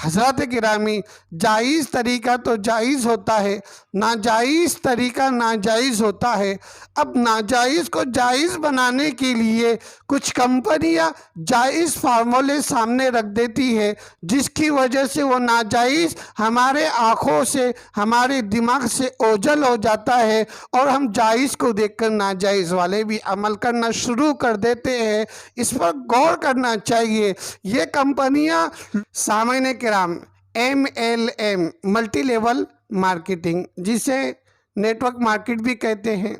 حضرات گرامی، جائز طریقہ تو جائز ہوتا ہے، ناجائز طریقہ ناجائز ہوتا ہے۔ اب ناجائز کو جائز بنانے کے لیے کچھ کمپنیاں جائز فارمولے سامنے رکھ دیتی ہے، جس کی وجہ سے وہ ناجائز ہمارے آنکھوں سے، ہمارے دماغ سے اوجھل ہو جاتا ہے، اور ہم جائز کو دیکھ کر ناجائز والے بھی عمل کرنا شروع کر دیتے ہیں۔ اس پر غور کرنا چاہیے۔ یہ کمپنیاں سامعین کرام MLM ملٹی لیول مارکیٹنگ، جسے نیٹ ورک مارکیٹ بھی کہتے ہیں،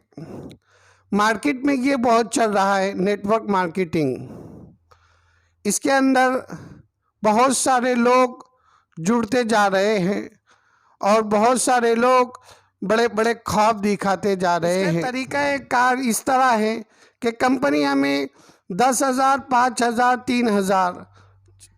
مارکیٹ میں یہ بہت چل رہا ہے نیٹ ورک مارکیٹنگ۔ اس کے اندر بہت سارے لوگ جڑتے جا رہے ہیں اور بہت سارے لوگ بڑے بڑے خواب دکھاتے جا رہے ہیں۔ طریقہ کار اس طرح ہے کہ کمپنی ہمیں 10,000 5,000 3,000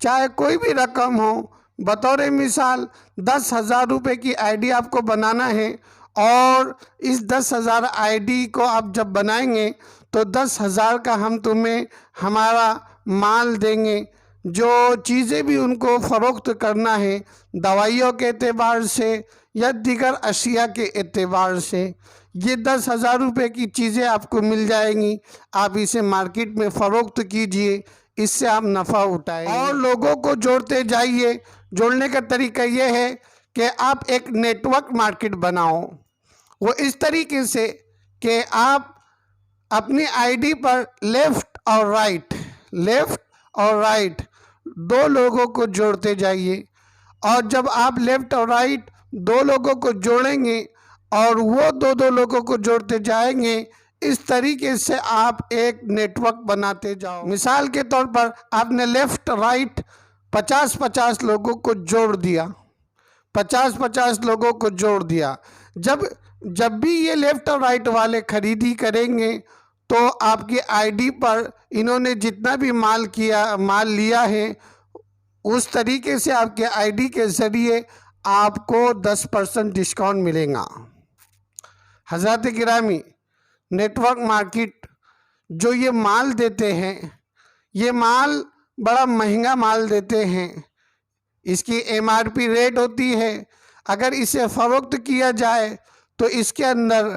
چاہے کوئی بھی رقم ہو، بطور مثال 10,000 روپے کی آئی ڈی آپ کو بنانا ہے، اور اس 10,000 آئی ڈی کو آپ جب بنائیں گے تو 10,000 کا ہم تمہیں ہمارا مال دیں گے۔ جو چیزیں بھی ان کو فروخت کرنا ہے، دوائیوں کے اعتبار سے یا دیگر اشیاء کے اعتبار سے، یہ 10,000 روپے کی چیزیں آپ کو مل جائیں گی۔ آپ اسے مارکیٹ میں فروخت کیجئے، اس سے آپ نفع اٹھائیں اور لوگوں کو جوڑتے جائیے۔ جوڑنے کا طریقہ یہ ہے کہ آپ ایک نیٹ ورک مارکیٹ بناؤ، وہ اس طریقے سے کہ آپ اپنی آئی ڈی پر لیفٹ اور رائٹ دو لوگوں کو جوڑتے جائیے، اور جب آپ لیفٹ اور رائٹ دو لوگوں کو جوڑیں گے اور وہ دو لوگوں کو جوڑتے جائیں گے، اس طریقے سے آپ ایک نیٹ ورک بناتے جاؤ۔ مثال کے طور پر آپ نے لیفٹ رائٹ 50-50 لوگوں کو جوڑ دیا، 50-50 لوگوں کو جوڑ دیا۔ جب بھی یہ لیفٹ اور رائٹ والے خریدی کریں گے تو آپ کی آئی ڈی پر انہوں نے جتنا بھی مال لیا ہے، اس طریقے سے آپ کے آئی ڈی کے ذریعے آپ کو 10% ڈسکاؤنٹ ملے گا۔ حضرات گرامی، نیٹ ورک مارکیٹ جو یہ مال دیتے ہیں، یہ مال بڑا مہنگا مال دیتے ہیں۔ اس کی MRP ریٹ ہوتی ہے۔ اگر اسے فروخت کیا جائے تو اس کے اندر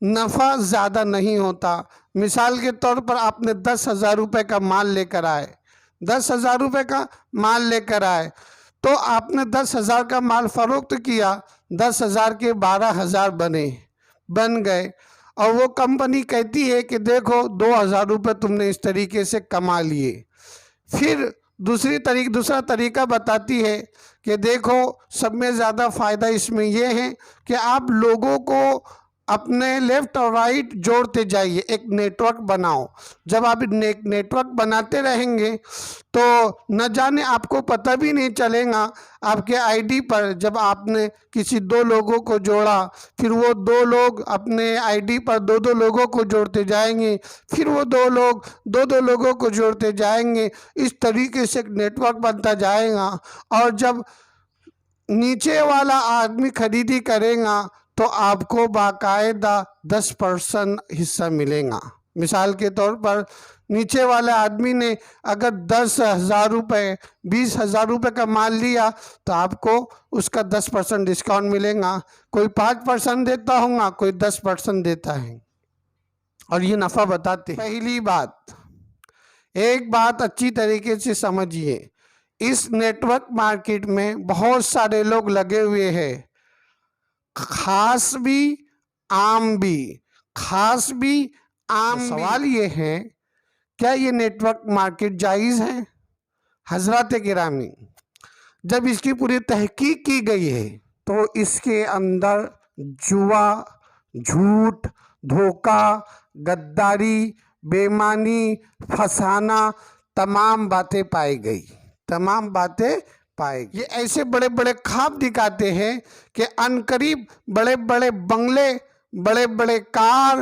نفع زیادہ نہیں ہوتا۔ مثال کے طور پر آپ نے 10,000 روپے کا مال لے کر آئے، 10,000 روپے کا مال لے کر آئے، تو آپ نے 10,000 کا مال فروخت کیا، 10,000 کے 12,000 بن گئے، اور وہ کمپنی کہتی ہے کہ دیکھو 2,000 روپے تم نے اس طریقے سے کما لیے۔ پھر دوسرا طریقہ بتاتی ہے کہ دیکھو سب میں زیادہ فائدہ اس میں یہ ہے کہ آپ لوگوں کو اپنے لیفٹ اور رائٹ جوڑتے جائیے، ایک نیٹ ورک بناؤ۔ جب آپ نیٹ ورک بناتے رہیں گے تو نہ جانے آپ کو پتہ بھی نہیں چلے گا، آپ کے آئی ڈی پر جب آپ نے کسی دو لوگوں کو جوڑا، پھر وہ دو لوگ اپنے آئی ڈی پر دو لوگوں کو جوڑتے جائیں گے، پھر وہ دو لوگ دو لوگوں کو جوڑتے جائیں گے۔ اس طریقے سے ایک نیٹ ورک بنتا جائے گا، اور جب نیچے والا آدمی خریدی کرے گا تو آپ کو باقاعدہ 10% حصہ ملے گا۔ مثال کے طور پر نیچے والے آدمی نے اگر 10,000 روپے 20,000 روپے کا مال لیا تو آپ کو اس کا 10% ڈسکاؤنٹ ملے گا۔ کوئی 5% دیتا ہوگا، کوئی 10% دیتا ہے، اور یہ نفع بتاتے ہیں۔ پہلی بات، ایک بات اچھی طریقے سے سمجھیے، اس نیٹ ورک مارکیٹ میں بہت سارے لوگ لگے ہوئے ہیں، خاص بھی عام بھی۔ سوال یہ ہے، کیا یہ نیٹ ورک مارکیٹ جائز ہے؟ حضرات گرامی، جب اس کی پوری تحقیق کی گئی ہے تو اس کے اندر جوا، جھوٹ، دھوکہ، غداری، بے ایمانی، پھنسانا، تمام باتیں پائی گئی۔ یہ ایسے بڑے بڑے خواب دکھاتے ہیں کہ عنقریب بڑے بڑے بنگلے، بڑے بڑے کار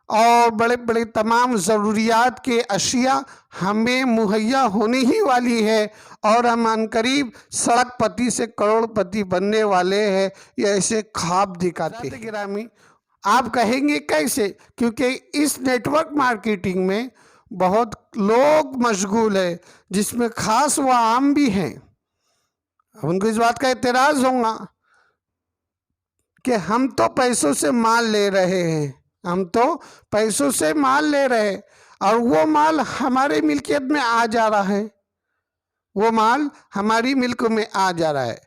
اور بڑے بڑے تمام ضروریات کے اشیاء ہمیں مہیا ہونے ہی والی ہے، اور ہم عنقریب سڑک پتی سے کروڑ پتی بننے والے ہیں۔ یہ ایسے خواب دکھاتے ہیں۔ گرامی، آپ کہیں گے کیسے؟ کیونکہ اس نیٹ ورک مارکیٹنگ میں بہت لوگ مشغول ہیں، جس میں خاص و عام بھی ہیں۔ اب ان کو اس بات کا اعتراض ہوگا کہ ہم تو پیسوں سے مال لے رہے ہیں، ہم تو پیسوں سے مال لے رہے ہیں اور وہ مال ہمارے ملکیت میں آ جا رہا ہے، وہ مال ہماری ملک میں آ جا رہا ہے۔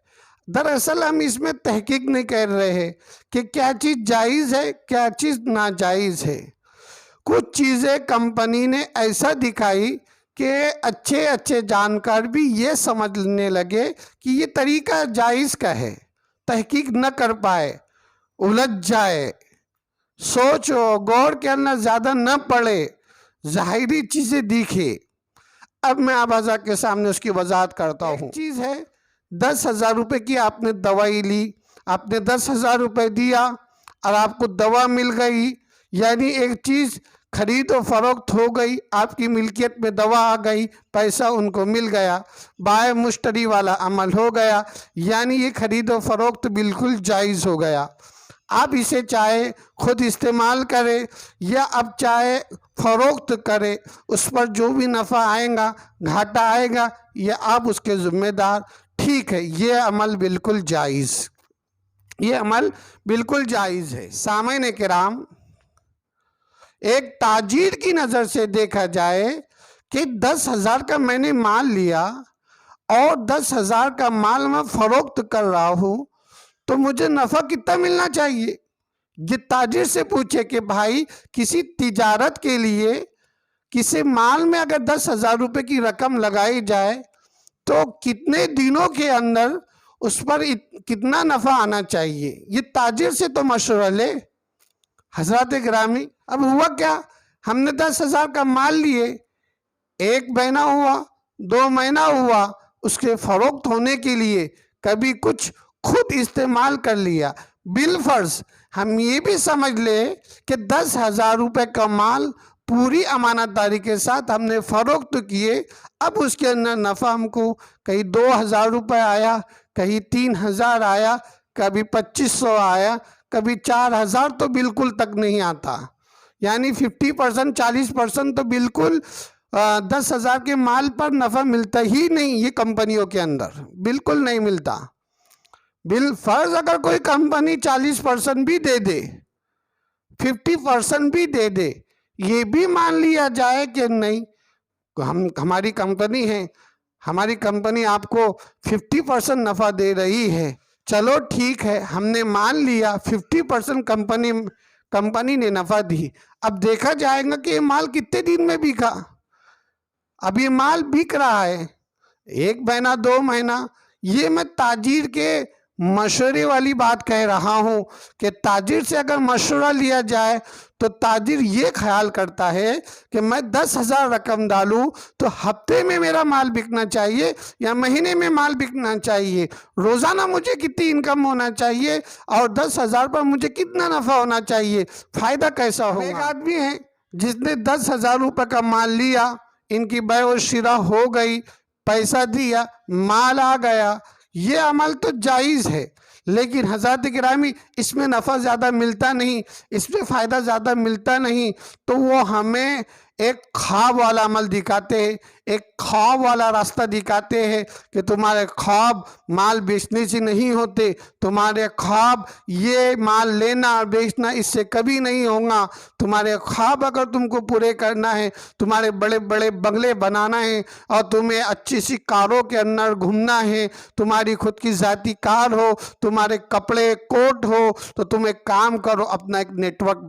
دراصل ہم اس میں تحقیق نہیں کر رہے ہیں کہ کیا چیز جائز ہے، کیا چیز ناجائز ہے۔ کچھ چیزیں کمپنی نے ایسا دکھائی کہ اچھے جانکار بھی یہ سمجھنے لگے کہ یہ طریقہ جائز کا ہے، تحقیق نہ کر پائے، الجھ جائے، سوچ و غور کرنا زیادہ نہ پڑے، ظاہری چیزیں دیکھے۔ اب میں آبازہ کے سامنے اس کی وضاحت کرتا ہوں۔ ایک چیز ہے 10,000 روپے کی آپ نے دوائی لی، آپ نے 10,000 روپے دیا اور آپ کو دوا مل گئی، یعنی ایک چیز خرید و فروخت ہو گئی، آپ کی ملکیت میں دوا آ گئی، پیسہ ان کو مل گیا، بائع مشتری والا عمل ہو گیا، یعنی یہ خرید و فروخت بالکل جائز ہو گیا۔ آپ اسے چاہے خود استعمال کرے یا اب چاہے فروخت کرے، اس پر جو بھی نفع آئے گا، گھاٹا آئے گا، یہ آپ اس کے ذمہ دار۔ ٹھیک ہے، یہ عمل بالکل جائز، یہ عمل بالکل جائز ہے۔ سامعین کرام، ایک تاجر کی نظر سے دیکھا جائے کہ 10,000 کا میں نے مال لیا اور 10,000 کا مال میں فروخت کر رہا ہوں، تو مجھے نفع کتنا ملنا چاہیے؟ یہ تاجر سے پوچھے کہ بھائی کسی تجارت کے لیے کسی مال میں اگر 10,000 روپے کی رقم لگائی جائے تو کتنے دنوں کے اندر اس پر کتنا نفع آنا چاہیے؟ یہ تاجر سے تو مشورہ لے۔ حضرات گرامی، اب ہوا کیا، ہم نے 10,000 کا مال لیے، 1 مہینہ ہوا، 2 مہینہ ہوا، اس کے فروخت ہونے کے لیے کبھی کچھ خود استعمال کر لیا۔ بالفرض ہم یہ بھی سمجھ لے کہ 10,000 روپے کا مال پوری امانت داری کے ساتھ ہم نے فروخت کیے، اب اس کے اندر نفع ہم کو کہیں 2,000 روپے آیا، کہیں 3,000 آیا، کبھی 2,500 آیا، کبھی 4,000 تو بالکل تک نہیں آتا، یعنی 50%، 40% تو بالکل 10,000 کے مال پر نفع ملتا ہی نہیں، یہ کمپنیوں کے اندر بالکل نہیں ملتا۔ بالفرض اگر کوئی کمپنی 40% بھی دے دے، 50% بھی دے دے، یہ بھی مان لیا جائے کہ نہیں ہماری کمپنی ہے، ہماری کمپنی آپ کو 50% نفع دے رہی ہے، چلو ٹھیک ہے، ہم نے مان لیا 50% کمپنی نے نفع دی۔ اب دیکھا جائے گا کہ یہ مال کتنے دن میں بکا۔ اب یہ مال بک رہا ہے 1 مہینہ، 2 مہینہ۔ یہ میں تاجر کے مشورے والی بات کہہ رہا ہوں کہ تاجر سے اگر مشورہ لیا جائے تو تاجر یہ خیال کرتا ہے کہ میں 10,000 رقم ڈالوں تو ہفتے میں میرا مال بکنا چاہیے یا مہینے میں مال بکنا چاہیے، روزانہ مجھے کتنی انکم ہونا چاہیے اور 10,000 پر مجھے کتنا نفع ہونا چاہیے، فائدہ کیسا ہوگا۔ ایک آدمی ہے جس نے 10,000 روپے کا مال لیا، ان کی بیع و شرا ہو گئی، پیسہ دیا، مال آ گیا، یہ عمل تو جائز ہے، لیکن حضرات گرامی اس میں نفع زیادہ ملتا نہیں، اس میں فائدہ زیادہ ملتا نہیں، تو وہ ہمیں ایک خواب والا عمل دکھاتے ہیں، ایک خواب والا راستہ دکھاتے ہیں کہ تمہارے خواب مال بیچنے سے نہیں ہوتے، تمہارے خواب یہ مال لینا اور بیچنا اس سے کبھی نہیں ہوگا، تمہارے خواب اگر تم کو پورے کرنا ہے، تمہارے بڑے بڑے بنگلے بنانا ہے اور تمہیں اچھی سی کاروں کے اندر گھومنا ہے، تمہاری خود کی ذاتی کار ہو، تمہارے کپڑے کوٹ ہو، تو تم ایک کام کرو، اپنا ایک نیٹ ورک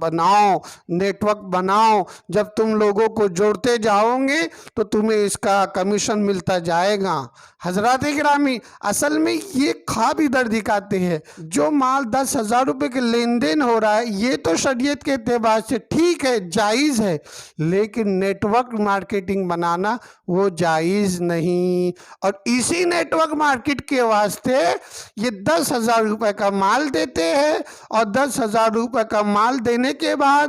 بناؤ، جب تم لوگوں کو جوڑتے جاؤ گے تو تمہیں اس کا کمیشن ملتا جائے گا۔ حضرات گرامی، اصل میں یہ خواب ادھر دکھاتے ہیں، جو مال 10,000 روپے کے لین دین ہو رہا ہے یہ تو شریعت کے اعتبار سے ٹھیک ہے، جائز ہے، لیکن نیٹ ورک مارکیٹنگ بنانا وہ جائز نہیں، اور اسی نیٹ ورک مارکیٹ کے واسطے یہ 10,000 روپے کا مال دیتے ہیں، اور 10,000 روپے کا مال دینے کے بعد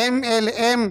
MLM